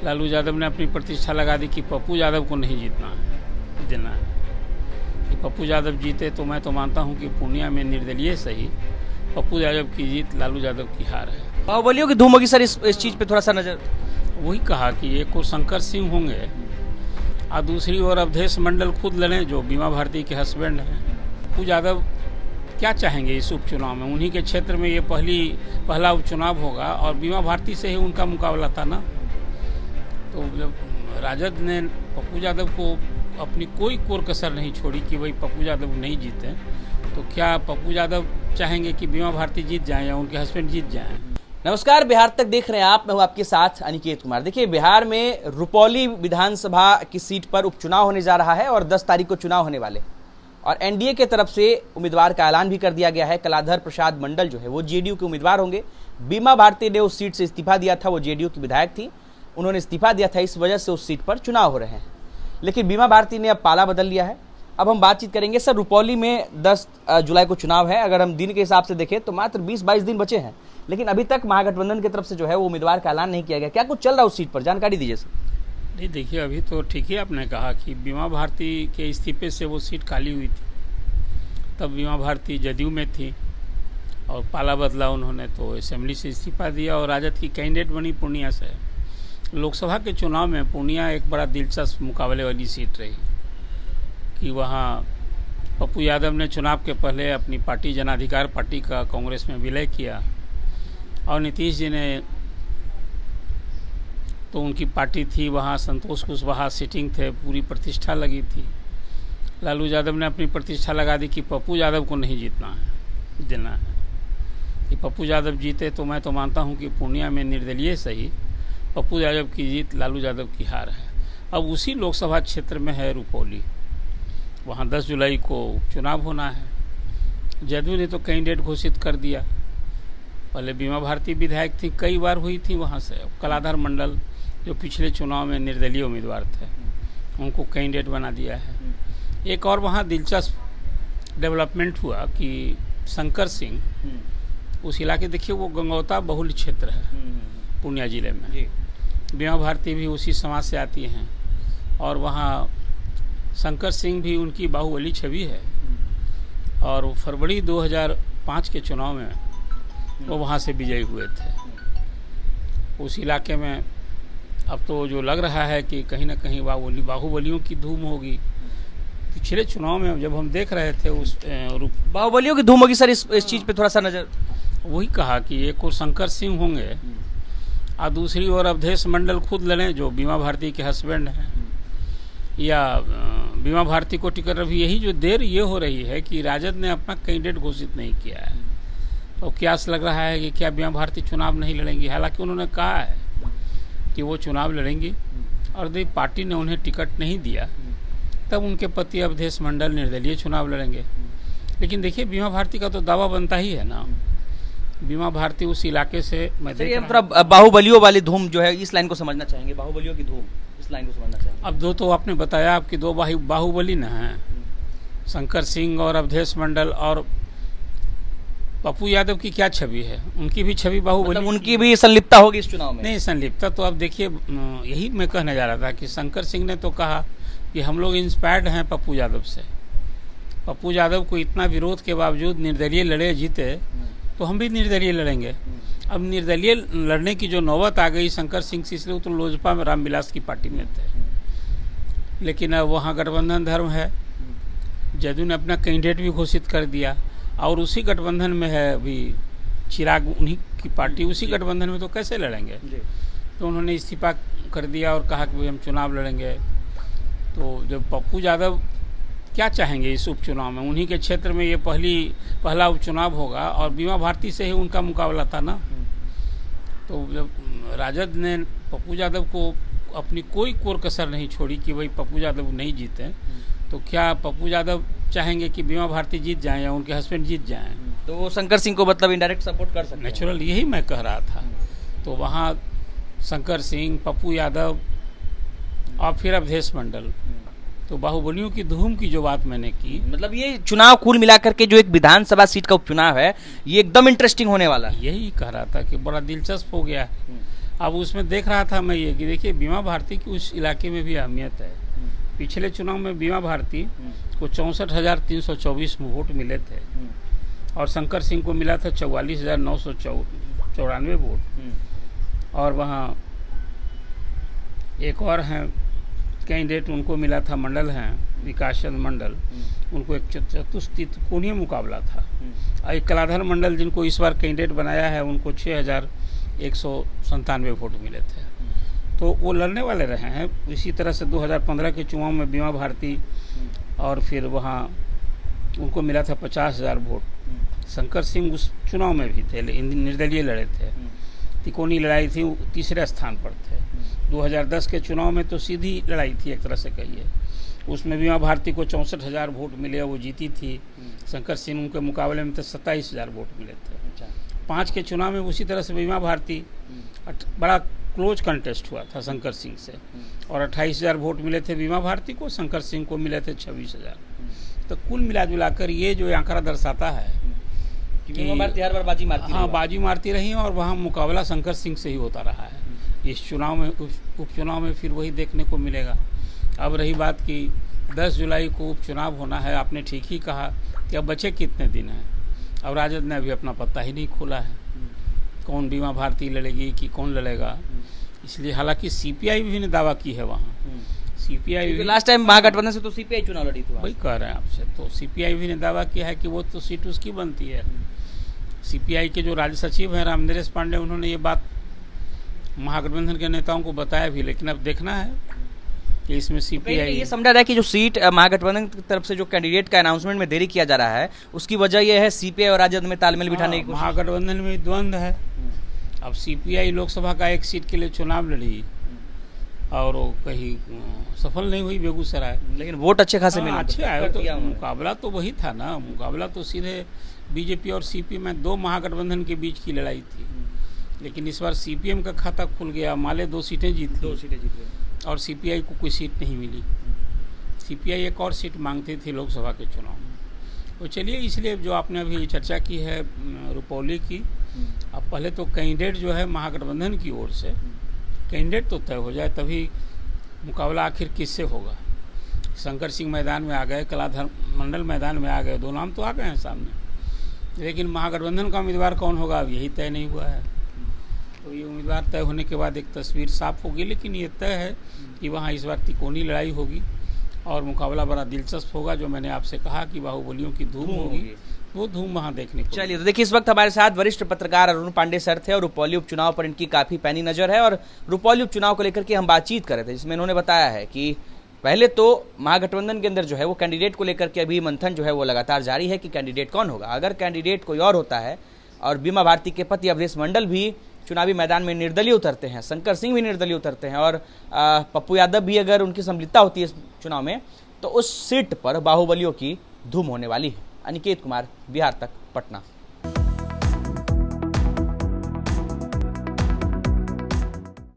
लालू यादव ने अपनी प्रतिष्ठा लगा दी कि पप्पू यादव को नहीं देना है। कि पप्पू यादव जीते तो मैं तो मानता हूं कि पूर्णिया में निर्दलीय सही पप्पू यादव की जीत, लालू यादव की हार है। बाहुबलियों की धूम होगी सर इस चीज़ पे थोड़ा सा नजर। वही कहा कि एक और शंकर सिंह होंगे और दूसरी ओर अवधेश मंडल खुद लड़ें जो बीमा भारती के हस्बैंड हैं। पप्पू यादव क्या चाहेंगे इस उपचुनाव में? उन्हीं के क्षेत्र में ये पहला उपचुनाव होगा और बीमा भारती से ही उनका मुकाबला था ना। तो जब राजद ने पप्पू यादव को अपनी कोई कोर कसर नहीं छोड़ी कि भाई पप्पू यादव नहीं जीते, तो क्या पप्पू यादव चाहेंगे कि बीमा भारती जीत जाएं या उनके हस्बैंड जीत जाएं? नमस्कार, बिहार तक देख रहे हैं आप। मैं हूं आपके साथ अनिकेत कुमार। देखिए, बिहार में रुपौली विधानसभा की सीट पर उपचुनाव होने जा रहा है और 10 तारीख को चुनाव होने वाले, और एनडीए के तरफ से उम्मीदवार का ऐलान भी कर दिया गया है। कलाधर प्रसाद मंडल जो है वो जेडीयू के उम्मीदवार होंगे। बीमा भारती ने उस सीट से इस्तीफा दिया था, वो जेडीयू की विधायक थी, उन्होंने इस्तीफा दिया था, इस वजह से उस सीट पर चुनाव हो रहे हैं। लेकिन बीमा भारती ने अब पाला बदल लिया है। अब हम बातचीत करेंगे। सर, रुपौली में 10 जुलाई को चुनाव है। अगर हम दिन के हिसाब से देखें तो मात्र 20-22 दिन बचे हैं, लेकिन अभी तक महागठबंधन की तरफ से जो है वो उम्मीदवार का ऐलान नहीं किया गया। क्या कुछ चल रहा है उस सीट पर, जानकारी दीजिए सर। नहीं, देखिए, अभी तो ठीक ही आपने कहा कि बीमा भारती के इस्तीफे से वो सीट खाली हुई थी। तब बीमा भारती जदयू में थी और पाला बदला उन्होंने, तो असेंबली से इस्तीफा दिया और राजद की कैंडिडेट बनी पूर्णिया से। लोकसभा के चुनाव में पूर्णिया एक बड़ा दिलचस्प मुकाबले वाली सीट रही कि वहाँ पप्पू यादव ने चुनाव के पहले अपनी पार्टी जनाधिकार पार्टी का कांग्रेस में विलय किया और नीतीश जी ने तो उनकी पार्टी थी वहाँ, संतोष कुशवाहा सिटिंग थे, पूरी प्रतिष्ठा लगी थी। लालू यादव ने अपनी प्रतिष्ठा लगा दी कि पप्पू यादव को नहीं देना है। कि पप्पू यादव जीते तो मैं तो मानता हूं कि पूर्णिया में निर्दलीय सही पप्पू यादव की जीत, लालू यादव की हार है। अब उसी लोकसभा क्षेत्र में है रुपौली, वहाँ 10 जुलाई को चुनाव होना है। जदयू ने तो कैंडिडेट घोषित कर दिया। पहले बीमा भारती विधायक थी, कई बार हुई थी वहाँ से। कलाधर मंडल जो पिछले चुनाव में निर्दलीय उम्मीदवार थे, उनको कैंडिडेट बना दिया है। एक और वहाँ दिलचस्प डेवलपमेंट हुआ कि शंकर सिंह, उस इलाके, देखिए वो गंगौता बहुल क्षेत्र है पूर्णिया जिले में, बीमा भारती भी उसी समाज से आती हैं और वहाँ शंकर सिंह भी उनकी बाहुबली छवि है। और फरवरी 2005 के चुनाव में वो वहाँ से विजयी हुए थे। उस इलाके में अब तो जो लग रहा है कि कहीं ना कहीं बाहुबलियों की धूम होगी। पिछले चुनाव में जब हम देख रहे थे उस बाहुबलियों की धूम होगी सर इस चीज़ पे थोड़ा सा नजर। वही कहा कि एक और शंकर सिंह होंगे और दूसरी ओर अवधेश मंडल खुद लड़ें जो बीमा भारती के हस्बैंड हैं, या बीमा भारती को टिकट। अभी यही जो देर ये हो रही है कि राजद ने अपना कैंडिडेट घोषित नहीं किया है, तो क्यास लग रहा है कि क्या बीमा भारती चुनाव नहीं लड़ेंगी। हालांकि उन्होंने कहा है कि वो चुनाव लड़ेंगी और यदि पार्टी ने उन्हें टिकट नहीं दिया तब उनके पति अवधेश मंडल निर्दलीय चुनाव लड़ेंगे। लेकिन देखिए, बीमा भारती का तो दावा बनता ही है ना। बीमा भारती उस इलाके से मैं बाहुबलियों वाली धूम जो है, इस लाइन को समझना चाहेंगे। बाहुबलियों की धूम, इस लाइन को समझना चाहेंगे। अब दो तो आपने बताया, आपकी 2 बाहुबली न हैं, शंकर सिंह और अवधेश मंडल। और पप्पू यादव की क्या छवि है? उनकी भी छवि बाहुबली, मतलब उनकी भी संलिप्तता होगी इस चुनाव में। नहीं, संलिप्तता तो अब देखिए, यही मैं कहने जा रहा था कि शंकर सिंह ने तो कहा कि हम लोग इंस्पायर्ड हैं पप्पू यादव से। पप्पू यादव को इतना विरोध के बावजूद निर्दलीय लड़े, जीते, तो हम भी निर्दलीय लड़ेंगे। अब निर्दलीय लड़ने की जो नौबत आ गई शंकर सिंह से, इसलिए वो तो लोजपा में रामविलास की पार्टी में थे। लेकिन अब वहाँ गठबंधन धर्म है, जदयू ने अपना कैंडिडेट भी घोषित कर दिया और उसी गठबंधन में है अभी चिराग, उन्हीं की पार्टी, उसी गठबंधन में, तो कैसे लड़ेंगे? तो उन्होंने इस्तीफा कर दिया और कहा कि भाई हम चुनाव लड़ेंगे। तो जब पप्पू यादव क्या चाहेंगे इस उपचुनाव में? उन्हीं के क्षेत्र में ये पहला उपचुनाव होगा और बीमा भारती से ही उनका मुकाबला था ना। तो जब राजद ने पप्पू यादव को अपनी कोई कोर कसर नहीं छोड़ी कि भाई पप्पू यादव नहीं जीते, तो क्या पप्पू यादव चाहेंगे कि बीमा भारती जीत जाएं या उनके हस्बैंड जीत जाएं? तो वो शंकर सिंह को मतलब इनडायरेक्ट सपोर्ट कर सकते हैं। नेचुरल, यही मैं कह रहा था। तो वहाँ शंकर सिंह, पप्पू यादव और फिर अवधेश मंडल, तो बाहुबलियों की धूम की जो बात मैंने की, मतलब ये चुनाव कुल मिलाकर के जो एक विधानसभा सीट का उपचुनाव है, ये एकदम इंटरेस्टिंग होने वाला है। यही कह रहा था कि बड़ा दिलचस्प हो गया। अब उसमें देख रहा था मैं ये कि देखिए बीमा भारती की उस इलाके में भी अहमियत है। पिछले चुनाव में बीमा भारती को 64,324 वोट मिले थे और शंकर सिंह को मिला था 44,994 वोट। और वहाँ एक और हैं कैंडिडेट, उनको मिला था, मंडल हैं विकास चंद्र मंडल, उनको एक चतुष्कोणीय मुकाबला था। और एक कलाधर मंडल जिनको इस बार कैंडिडेट बनाया है, उनको 6,197 वोट मिले थे। तो वो लड़ने वाले रहे हैं। इसी तरह से 2015 के चुनाव में बीमा भारती और फिर वहाँ उनको मिला था 50,000 वोट। शंकर सिंह उस चुनाव में भी थे, निर्दलीय लड़े थे। तिकोनी लड़ाई थी, तीसरे स्थान पर थे। 2010 के चुनाव में तो सीधी लड़ाई थी एक तरह से कहिए, उसमें बीमा भारती को 64,000 वोट मिले, वो जीती थी। शंकर सिंह उनके मुकाबले में तो 27,000 वोट मिले थे। 5 के चुनाव में उसी तरह से बीमा भारती बड़ा क्लोज कंटेस्ट हुआ था शंकर सिंह से, और 28,000 वोट मिले थे बीमा भारती को, शंकर सिंह को मिले थे 26,000। तो कुल मिलाजुलाकर ये जो आंकड़ा दर्शाता है कि बीमा भारती हर बार बाजी मारती हाँ बाजी मारती रही और वहाँ मुकाबला शंकर सिंह से ही होता रहा है। इस चुनाव में, उपचुनाव में फिर वही देखने को मिलेगा। अब रही बात कि 10 जुलाई को उपचुनाव होना है, आपने ठीक ही कहा कि अब बचे कितने दिन हैं। अब राजद ने अभी अपना पत्ता ही नहीं खोला है, कौन बीमा भारती लड़ेगी कि कौन लड़ेगा। इसलिए हालांकि सीपीआई भी ने दावा की है वहाँ, सीपीआई लास्ट टाइम महागठबंधन से तो सीपीआई चुनाव लड़ी थी, वही कह रहे हैं आपसे। तो सीपीआई भी ने दावा किया है कि वो तो सीट उसकी बनती है। सीपीआई के जो राज्य सचिव हैं रामनरेश पांडे, उन्होंने ये बात महागठबंधन के नेताओं को बताया भी, लेकिन अब देखना है कि इसमें सीपीआई ये समझा रहा है कि जो सीट महागठबंधन की तरफ से जो कैंडिडेट का अनाउंसमेंट में देरी किया जा रहा है, उसकी वजह यह है सीपीआई और राजद में तालमेल बिठाने की। महागठबंधन में द्वंद्व है। अब सीपीआई लोकसभा का एक सीट के लिए चुनाव लड़ी और वो कहीं सफल नहीं हुई बेगूसराय, लेकिन वोट अच्छे खासे मिले, अच्छे आए। तो मुकाबला तो वही था ना, मुकाबला तो सीधे बीजेपी और सीपीएम में 2 महागठबंधन के बीच की लड़ाई थी। लेकिन इस बार सीपीएम का खाता खुल गया, माले 2 सीटें जीत गए और सीपीआई को कोई सीट नहीं मिली। सीपीआई एक और सीट मांगती थी लोकसभा के चुनाव में। तो चलिए, इसलिए जो आपने अभी चर्चा की है रुपौली की, अब पहले तो कैंडिडेट जो है महागठबंधन की ओर से कैंडिडेट तो तय हो जाए, तभी मुकाबला आखिर किससे होगा। शंकर सिंह मैदान में आ गए, कलाधर मंडल मैदान में आ गए, 2 नाम तो आ गए हैं सामने, लेकिन महागठबंधन का उम्मीदवार कौन होगा अब यही तय नहीं हुआ है। तो ये उम्मीदवार तय होने के बाद एक तस्वीर साफ होगी, लेकिन ये तय है कि वहाँ इस बार तिकोनी लड़ाई होगी और मुकाबला बड़ा दिलचस्प होगा। जो मैंने आपसे कहा कि बाहुबलियों की धूम होगी, वो धूम वहाँ देखने को। चलिए, तो देखिए इस वक्त हमारे साथ वरिष्ठ पत्रकार अरुण पांडे सर थे और रुपौली उपचुनाव पर इनकी काफी पैनी नजर है। और रुपौली उपचुनाव को लेकर के हम बातचीत कर रहे थे, जिसमें इन्होंने बताया है कि पहले तो महागठबंधन के अंदर जो है वो कैंडिडेट को लेकर के अभी मंथन जो है वो लगातार जारी है कि कैंडिडेट कौन होगा। अगर कैंडिडेट कोई और होता है और बीमा भारती के पति अवधेश मंडल भी चुनावी मैदान में निर्दलीय उतरते हैं, शंकर सिंह भी निर्दलीय उतरते हैं और पप्पू यादव भी अगर उनकी सम्मिलितता होती है इस चुनाव में, तो उस सीट पर बाहुबलियों की धूम होने वाली है। अनिकेत कुमार, बिहार तक, पटना।